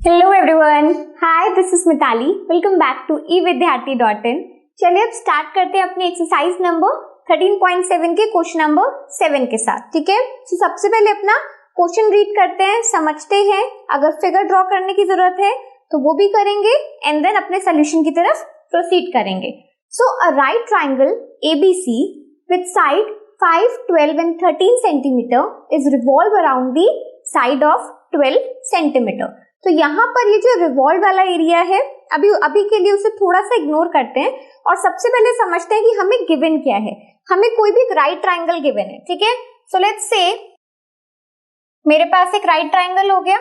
Hello everyone, hi this is Mitali. Welcome back to evidyarthi.in। चलिए अब start करते हैं अपनी एक्सरसाइज नंबर 13.7 के क्वेश्चन नंबर 7 के साथ। ठीक है, तो सबसे पहले अपना क्वेश्चन रीड करते हैं, समझते हैं, अगर फिगर ड्रॉ करने की जरूरत है तो वो भी करेंगे एंड देन अपने सोल्यूशन की तरफ प्रोसीड करेंगे। So a right triangle ABC with side 5, 12 and 13 centimetre is revolve around the side of 12 centimetre. तो यहाँ पर ये जो रिवॉल्व वाला एरिया है, अभी के लिए उसे थोड़ा सा इग्नोर करते हैं और सबसे पहले समझते हैं कि हमें गिवन क्या है। हमें कोई भी राइट ट्राइंगल गिवन है, ठीक है। सो लेट्स से मेरे पास एक राइट ट्राइंगल हो गया,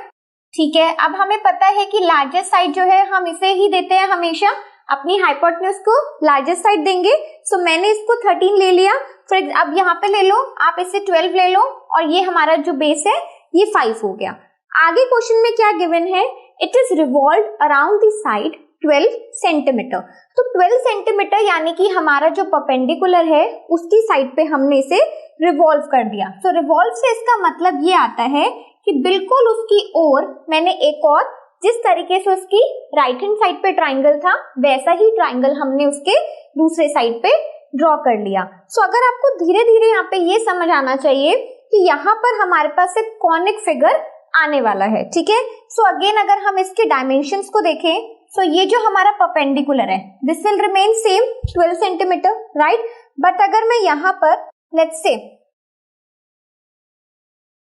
ठीक है। अब हमें पता है कि लार्जेस्ट साइड जो है हम इसे ही देते हैं, हमेशा अपनी हाइपोटेन्यूज को लार्जेस्ट साइड देंगे। सो मैंने इसको 13 ले लिया, फिर अब यहाँ पे ले लो, आप इसे 12 ले लो और ये हमारा जो बेस है ये 5 हो गया। आगे क्वेश्चन में क्या गिवन है, it is revolve around the side 12 centimetre. तो 12 सेंटीमीटर यानी कि हमारा जो परपेंडिकुलर है उसकी साइड पे हमने इसे रिवॉल्व कर दिया। तो रिवॉल्व से इसका मतलब ये आता है कि बिल्कुल उसकी ओर मैंने एक और, जिस तरीके से उसकी राइट हैंड साइड पे ट्राइंगल था वैसा ही ट्राइंगल हमने उसके दूसरे साइड पे ड्रॉ कर लिया। सो अगर आपको धीरे धीरे यहाँ पे ये समझ आना चाहिए कि यहाँ पर हमारे पास एक कॉनिक फिगर आने वाला है, ठीक है। सो अगेन अगर हम इसके डायमेंशंस को देखें, सो ये जो हमारा परपेंडिकुलर है this will remain same 12 centimetre, right. But अगर मैं यहाँ पर लेट्स से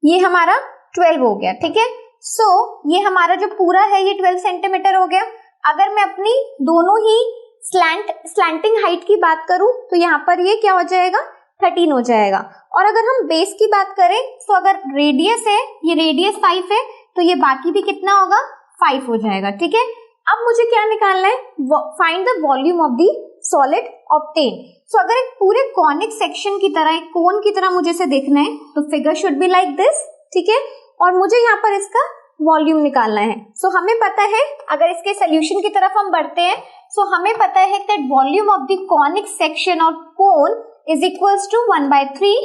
ये हमारा 12 हो गया, ठीक है। सो ये हमारा जो पूरा है ये 12 सेंटीमीटर हो गया। अगर मैं अपनी दोनों ही स्लैंटिंग हाइट की बात करूं तो यहाँ पर ये क्या हो जाएगा, 13 हो जाएगा। और अगर हम बेस की बात करें तो अगर रेडियस है, ये रेडियस 5 है, तो ये बाकी भी कितना होगा, 5 हो जाएगा, ठीक है। अब मुझे क्या निकालना है, find the volume of the solid obtain. So अगर एक पूरे कॉनिक सेक्शन की तरह, एक कोन की तरह मुझे इसे देखना है तो figure should be like this, ठीक है। और मुझे यहाँ पर इसका वॉल्यूम निकालना है। सो हमें पता है, अगर इसके सोल्यूशन की तरफ हम बढ़ते हैं, सो हमें पता है that volume of the conic section और cone is equals to 1/3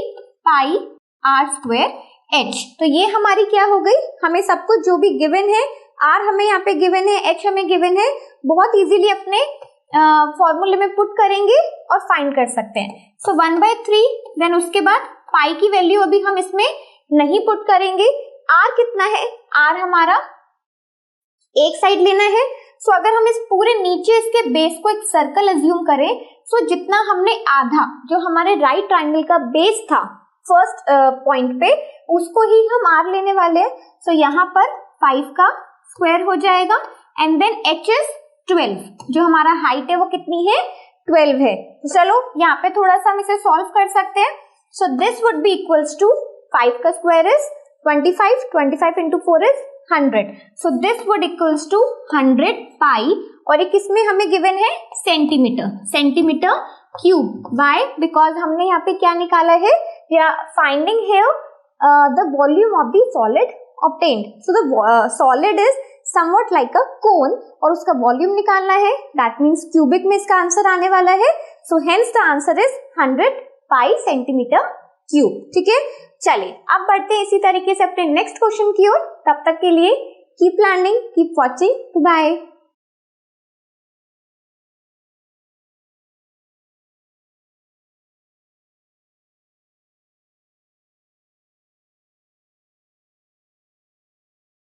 pi r square h। तो ये हमारी क्या हो गई, हमें सब कुछ जो भी गिवन है, r हमें यहाँ पे गिवन है, h हमें गिवन है, बहुत इजीली अपने फॉर्मूले में पुट करेंगे और फाइंड कर सकते हैं। सो 1/3, देन उसके बाद पाई की वैल्यू अभी हम इसमें नहीं पुट करेंगे। r कितना है, r हमारा एक साइड लेना है। सो अगर हम इस पूरे नीचे इसके बेस को एक सर्कल अज्यूम करें, सो जितना हमने आधा जो हमारे राइट ट्राइंगल का बेस था फर्स्ट पॉइंट पे, उसको ही हम r लेने वाले हैं। सो यहाँ पर 5 का स्क्वायर हो जाएगा एंड देन h इज 12, जो हमारा हाइट है वो कितनी है, 12 है। तो चलो यहाँ पे थोड़ा सा हम इसे सॉल्व कर सकते हैं। So this would be equals to 5 का square is 25, 25 into 4 is 100। So this would equals to 100 pi, और एक इसमें हमें गिवन है सेंटीमीटर क्यूब। व्हाई, बिकॉज हमने यहाँ पे क्या निकाला है, या finding here the volume of the solid obtained. So the solid is something like a cone और उसका वॉल्यूम निकालना है, दैट मीन्स क्यूबिक में इसका आंसर आने वाला है। So hence the answer is 100 pi centimetre cube, ठीक है। चलिए अब बढ़ते हैं इसी तरीके से अपने नेक्स्ट क्वेश्चन की ओर। तब तक के लिए keep learning, keep watching, bye.